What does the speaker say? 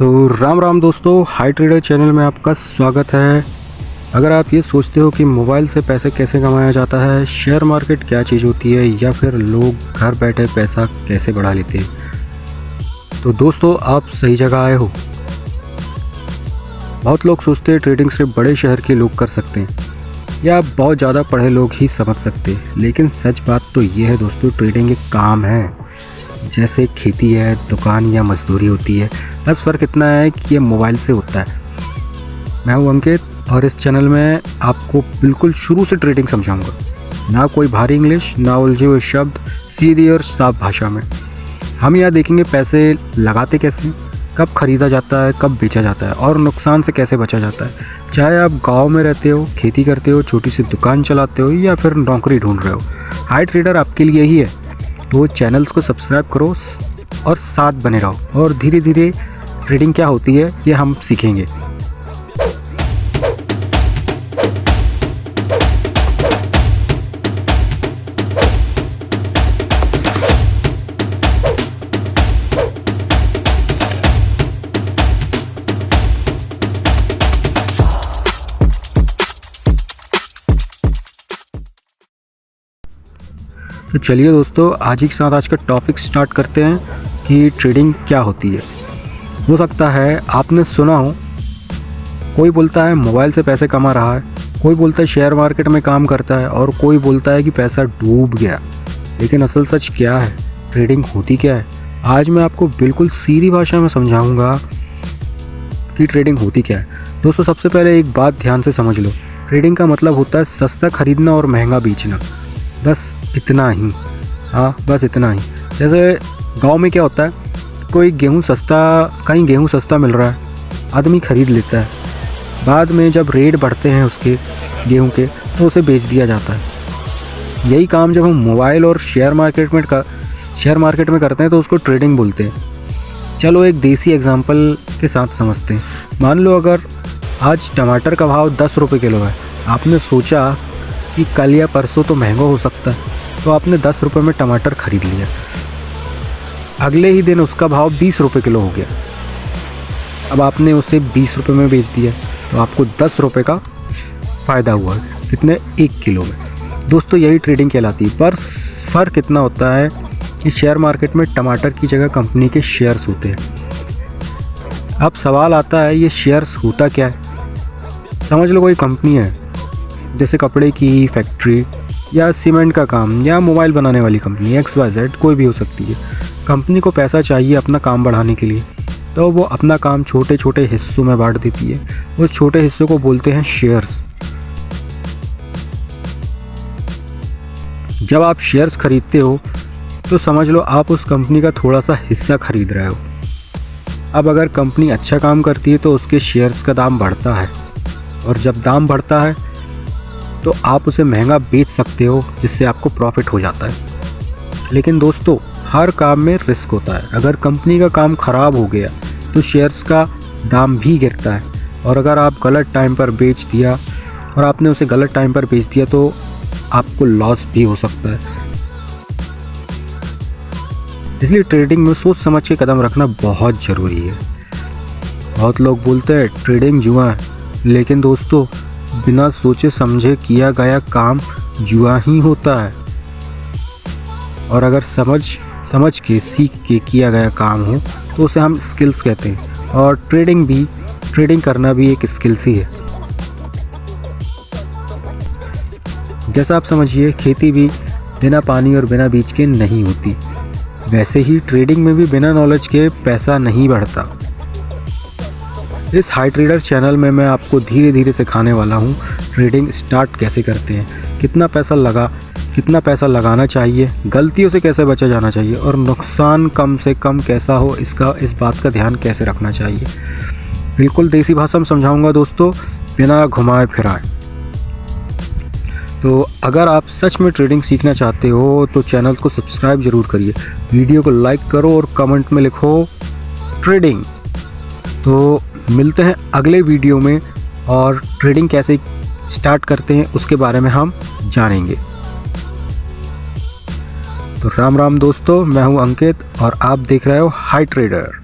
तो राम राम दोस्तों, high trader channel में आपका स्वागत है। अगर आप ये सोचते हो कि मोबाइल से पैसे कैसे कमाया जाता है, शेयर मार्केट क्या चीज़ होती है, या फिर लोग घर बैठे पैसा कैसे बढ़ा लेते हैं, तो दोस्तों आप सही जगह आए हो। बहुत लोग सोचते हैं ट्रेडिंग सिर्फ बड़े शहर के लोग कर सकते हैं या बहुत ज़्यादा पढ़े लोग ही समझ सकते हैं, लेकिन सच बात तो ये है दोस्तों, ट्रेडिंग एक काम है जैसे खेती है, दुकान या मजदूरी होती है। बस फ़र्क इतना है कि ये मोबाइल से होता है। मैं हूं अंकित और इस चैनल में आपको बिल्कुल शुरू से ट्रेडिंग समझाऊंगा। ना कोई भारी इंग्लिश, ना उलझे हुए शब्द, सीधी और साफ भाषा में। हम यहाँ देखेंगे पैसे लगाते कैसे, कब खरीदा जाता है, कब बेचा जाता है और नुकसान से कैसे बचा जाता है। चाहे आप गांव में रहते हो, खेती करते हो, छोटी सी दुकान चलाते हो या फिर नौकरी ढूंढ रहे हो, हाई ट्रेडर आपके लिए ही है। तो चैनल्स को सब्सक्राइब करो और साथ बने रहो, और धीरे धीरे ट्रेडिंग क्या होती है ये हम सीखेंगे। तो चलिए दोस्तों, आज ही के साथ आज का टॉपिक स्टार्ट करते हैं कि ट्रेडिंग क्या होती है। हो सकता है आपने सुना हो, कोई बोलता है मोबाइल से पैसे कमा रहा है, कोई बोलता है शेयर मार्केट में काम करता है, और कोई बोलता है कि पैसा डूब गया। लेकिन असल सच क्या है, ट्रेडिंग होती क्या है, आज मैं आपको बिल्कुल सीधी भाषा में समझाऊंगा कि ट्रेडिंग होती क्या है। दोस्तों सबसे पहले एक बात ध्यान से समझ लो, ट्रेडिंग का मतलब होता है सस्ता खरीदना और महंगा बेचना, बस इतना ही। हाँ, बस इतना ही। जैसे गांव में क्या होता है, कोई कहीं गेहूँ सस्ता मिल रहा है, आदमी ख़रीद लेता है। बाद में जब रेट बढ़ते हैं उसके गेहूँ के, तो उसे बेच दिया जाता है। यही काम जब हम मोबाइल और शेयर मार्केट में करते हैं तो उसको ट्रेडिंग बोलते हैं। चलो एक देसी एग्जांपल के साथ समझते हैं। मान लो अगर आज टमाटर का भाव 10 रुपये किलो है, आपने सोचा कि कल या परसों तो महंगा हो सकता है, तो आपने 10 रुपये में टमाटर ख़रीद लिया। अगले ही दिन उसका भाव 20 रुपये किलो हो गया। अब आपने उसे 20 रुपये में बेच दिया, तो आपको 10 रुपये का फ़ायदा हुआ। कितने? 1 किलो में। दोस्तों यही ट्रेडिंग कहलाती है। पर फ़र्क इतना होता है कि शेयर मार्केट में टमाटर की जगह कंपनी के शेयर्स होते हैं। अब सवाल आता है, ये शेयर्स होता क्या है? समझ लो कोई कंपनी है, जैसे कपड़े की फैक्ट्री या सीमेंट का काम या मोबाइल बनाने वाली कंपनी, XYZ कोई भी हो सकती है। कंपनी को पैसा चाहिए अपना काम बढ़ाने के लिए, तो वो अपना काम छोटे छोटे हिस्सों में बांट देती है। उस छोटे हिस्सों को बोलते हैं शेयर्स। जब आप शेयर्स खरीदते हो तो समझ लो आप उस कंपनी का थोड़ा सा हिस्सा खरीद रहे हो। अब अगर कंपनी अच्छा काम करती है तो उसके शेयर्स का दाम बढ़ता है, और जब दाम बढ़ता है तो आप उसे महंगा बेच सकते हो, जिससे आपको प्रॉफिट हो जाता है। लेकिन दोस्तों हर काम में रिस्क होता है। अगर कंपनी का काम ख़राब हो गया तो शेयर्स का दाम भी गिरता है, और अगर आप गलत टाइम पर बेच दिया और आपने उसे गलत टाइम पर बेच दिया तो आपको लॉस भी हो सकता है। इसलिए ट्रेडिंग में सोच समझ के कदम रखना बहुत ज़रूरी है। बहुत लोग बोलते हैं ट्रेडिंग जुआ है, लेकिन दोस्तों बिना सोचे समझे किया गया काम जुआ ही होता है। और अगर समझ के सीख के किया गया काम हो तो उसे हम स्किल्स कहते हैं, और ट्रेडिंग करना भी एक स्किल्स ही है। जैसा आप समझिए, खेती भी बिना पानी और बिना बीज के नहीं होती, वैसे ही ट्रेडिंग में भी बिना नॉलेज के पैसा नहीं बढ़ता। इस हाई ट्रेडर चैनल में मैं आपको धीरे धीरे सिखाने वाला हूँ ट्रेडिंग स्टार्ट कैसे करते हैं, कितना पैसा लगाना चाहिए, गलतियों से कैसे बचा जाना चाहिए, और नुकसान कम से कम कैसा हो इस बात का ध्यान कैसे रखना चाहिए। बिल्कुल देसी भाषा में समझाऊंगा दोस्तों, बिना घुमाए फिराए। तो अगर आप सच में ट्रेडिंग सीखना चाहते हो तो चैनल को सब्सक्राइब ज़रूर करिए, वीडियो को लाइक करो और कमेंट में लिखो ट्रेडिंग। तो मिलते हैं अगले वीडियो में, और ट्रेडिंग कैसे स्टार्ट करते हैं उसके बारे में हम जानेंगे। तो राम राम दोस्तों, मैं हूं अंकित और आप देख रहे हो हाई ट्रेडर।